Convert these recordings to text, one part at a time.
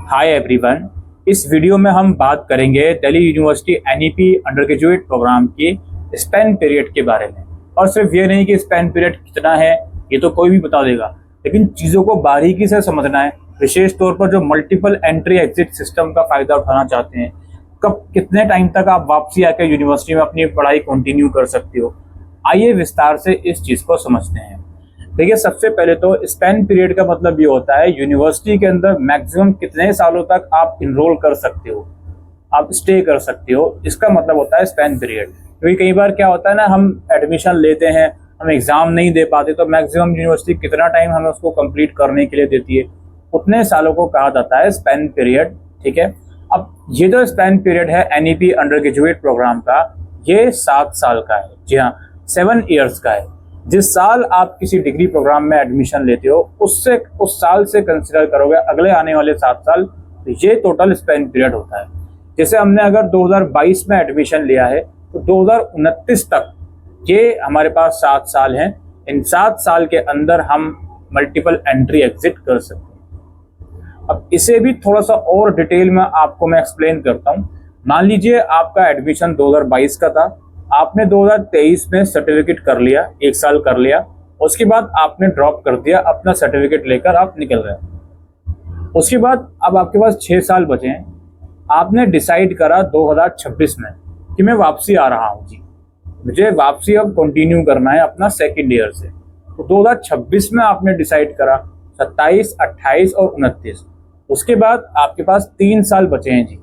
Hi everyone. इस video में हम बात करेंगे Delhi university NEP undergraduate programme की स्पेन पीरियड के बारे में। और सिर्फ ये नहीं कि स्पेन पीरियड कितना है ये तो कोई भी बता देगा, लेकिन चीज़ों को बारीकी से समझना है। विशेष तौर पर जो मल्टीपल एंट्री एग्जिट सिस्टम का फ़ायदा उठाना चाहते हैं, कब कितने टाइम तक आप वापसी आकर यूनिवर्सिटी में अपनी पढ़ाई कंटिन्यू कर सकते हो। आइए विस्तार से इस चीज़ को समझते हैं। देखिए, सबसे पहले तो स्पेन पीरियड का मतलब ये होता है यूनिवर्सिटी के अंदर मैक्सिमम कितने सालों तक आप इनरोल कर सकते हो, आप स्टे कर सकते हो, इसका मतलब होता है स्पेन पीरियड। क्योंकि कई बार क्या होता है ना, हम एडमिशन लेते हैं, हम एग्जाम नहीं दे पाते, तो मैक्सिमम यूनिवर्सिटी कितना टाइम हमें उसको कंप्लीट करने के लिए देती है, उतने सालों को कहा जाता है स्पेन पीरियड। ठीक है, अब ये जो स्पेन पीरियड है एनईपी अंडर ग्रेजुएट प्रोग्राम का, ये 7 साल का है। जी हाँ, 7 ईयर्स का है। जिस साल आप किसी डिग्री प्रोग्राम में एडमिशन लेते हो, उस साल से कंसिडर करोगे अगले आने वाले 7 साल, तो ये टोटल स्पेन पीरियड होता है। जैसे हमने अगर 2022 में एडमिशन लिया है तो 2029 तक ये हमारे पास 7 साल हैं। इन 7 साल के अंदर हम मल्टीपल एंट्री एग्जिट कर सकते हैं। अब इसे भी थोड़ा सा और डिटेल में आपको मैं एक्सप्लेन करता हूँ। मान लीजिए आपका एडमिशन 2022 का था, आपने 2023 में सर्टिफिकेट कर लिया, 1 साल कर लिया, उसके बाद आपने ड्रॉप कर दिया, अपना सर्टिफिकेट लेकर आप निकल गए। उसके बाद अब आपके पास 6 साल बचे हैं। आपने डिसाइड करा 2026 में कि मैं वापसी आ रहा हूँ जी, मुझे वापसी अब कंटिन्यू करना है अपना सेकेंड ईयर से। तो 2026 में आपने डिसाइड करा, 27, 28 और 29। उसके बाद आपके पास 3 साल बचे हैं जी,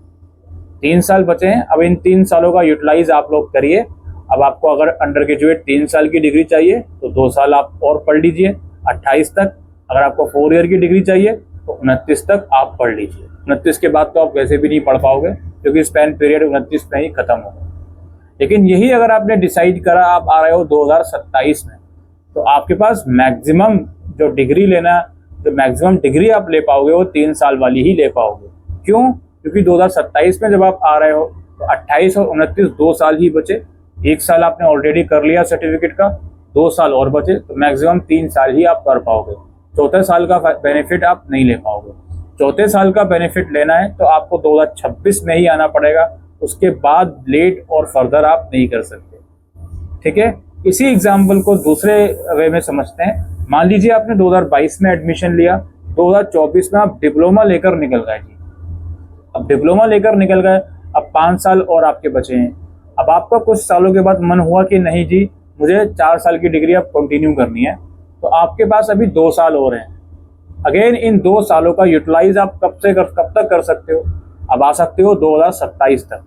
3 साल बचे हैं। अब इन 3 सालों का यूटिलाइज आप लोग करिए। अब आपको अगर अंडर ग्रेजुएट 3 साल की डिग्री चाहिए तो 2 साल आप और पढ़ लीजिए 28 तक। अगर आपको 4 ईयर की डिग्री चाहिए तो 29 तक आप पढ़ लीजिए। 29 के बाद तो आप वैसे भी नहीं पढ़ पाओगे, क्योंकि स्पेन पीरियड 29 में ही खत्म होगा। लेकिन यही अगर आपने डिसाइड करा आप आ रहे हो 2027 में, तो आपके पास मैक्सिमम जो डिग्री लेना, जो मैक्सिमम डिग्री आप ले पाओगे वो 3 साल वाली ही ले पाओगे। क्यों? क्योंकि 2027 में जब आप आ रहे हो तो 28 और 29 2 साल ही बचे। 1 साल आपने ऑलरेडी कर लिया सर्टिफिकेट का, 2 साल और बचे, तो मैक्सिमम 3 साल ही आप कर पाओगे। चौथे साल का बेनिफिट आप नहीं ले पाओगे। चौथे साल का बेनिफिट लेना है तो आपको 2026 में ही आना पड़ेगा, उसके बाद लेट और फर्दर आप नहीं कर सकते। ठीक है, इसी एग्जाम्पल को दूसरे वे में समझते हैं। मान लीजिए आपने 2022 में एडमिशन लिया, 2024 में आप डिप्लोमा लेकर निकल गए जी। अब डिप्लोमा लेकर निकल गए, अब 5 साल और आपके बचे हैं। अब आपका कुछ सालों के बाद मन हुआ कि नहीं जी, मुझे 4 साल की डिग्री अब कंटिन्यू करनी है, तो आपके पास अभी 2 साल और हैं। अगेन इन 2 सालों का यूटिलाइज आप कब तक कर सकते हो? अब आ सकते हो 2027 तक।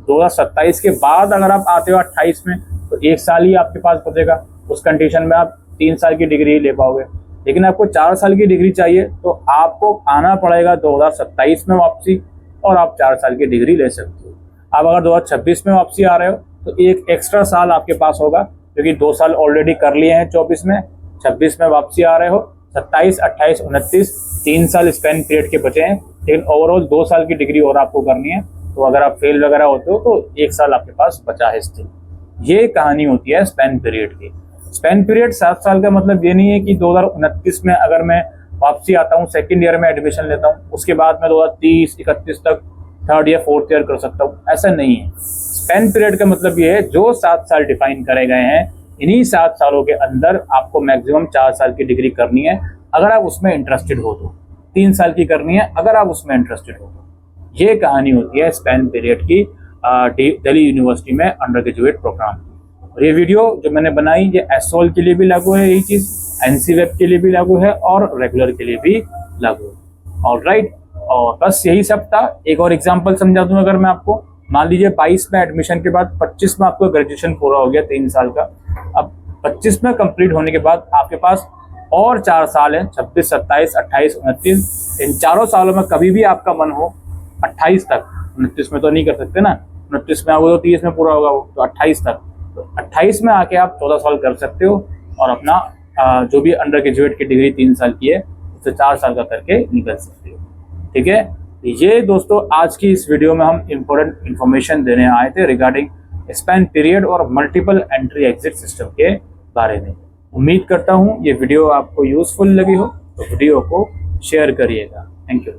2027 के बाद अगर आप आते हो 28 में, तो 1 साल ही आपके पास बचेगा। उस कंडीशन में आप 3 साल की डिग्री ले पाओगे। लेकिन आपको 4 साल की डिग्री चाहिए तो आपको आना पड़ेगा 2027 में वापसी, और आप 4 साल की डिग्री ले सकते हो। अब अगर 2026 में वापसी आ रहे हो तो एक एक्स्ट्रा साल आपके पास होगा, क्योंकि 2 साल ऑलरेडी कर लिए हैं 24 में, 26 में वापसी आ रहे हो, 27, 28, 29 3 साल स्पेन पीरियड के बचे हैं। लेकिन ओवरऑल 2 साल की डिग्री और आपको करनी है, तो अगर आप फेल वगैरह होते हो तो 1 साल आपके पास बचा है स्टिल। ये कहानी होती है स्पेन पीरियड की। स्पेन पीरियड 7 साल का मतलब ये नहीं है कि 2029 में अगर मैं वापसी आता हूँ, सेकेंड ईयर में एडमिशन लेता हूँ, उसके बाद मैं 2030, 31 तक 3rd या 4th ईयर कर सकता हूँ, ऐसा नहीं है। स्पेन पीरियड का मतलब ये है, जो 7 साल डिफाइन करे गए हैं, इन्हीं 7 सालों के अंदर आपको मैक्सिमम 4 साल की डिग्री करनी है अगर आप उसमें इंटरेस्टेड हो तो, 3 साल की करनी है अगर आप उसमें इंटरेस्टेड हो तो। ये कहानी होती है स्पेन पीरियड की दिल्ली यूनिवर्सिटी में अंडर ग्रेजुएट प्रोग्राम की। और ये वीडियो जो मैंने बनाई, ये एसओएल के लिए भी लागू है, यही चीज़ एनसीवेब के लिए भी लागू है और रेगुलर के लिए भी लागू है। ऑलराइट, और बस यही सब था। एक और एग्जांपल समझा दूं अगर मैं आपको। मान लीजिए 22 में एडमिशन के बाद 25 में आपको ग्रेजुएशन पूरा हो गया 3 साल का। अब 25 में कंप्लीट होने के बाद आपके पास और 4 साल हैं, 26, 27, 28, 29। इन चारों सालों में कभी भी आपका मन हो 28 तक, 29 में तो नहीं कर सकते ना, 29 में आपको तो 30 में पूरा होगा वो, तो 28 तक, तो 28 में आके आप 14 साल कर सकते हो और अपना जो भी अंडर ग्रेजुएट की डिग्री 3 साल की है उससे 4 साल का करके निकल सकते हो। ठीक है, ये दोस्तों आज की इस वीडियो में हम इम्पोर्टेंट इन्फॉर्मेशन देने आए थे रिगार्डिंग स्पेन पीरियड और मल्टीपल एंट्री एग्जिट सिस्टम के बारे में। उम्मीद करता हूँ ये वीडियो आपको यूजफुल लगी हो, तो वीडियो को शेयर करिएगा। Thank you.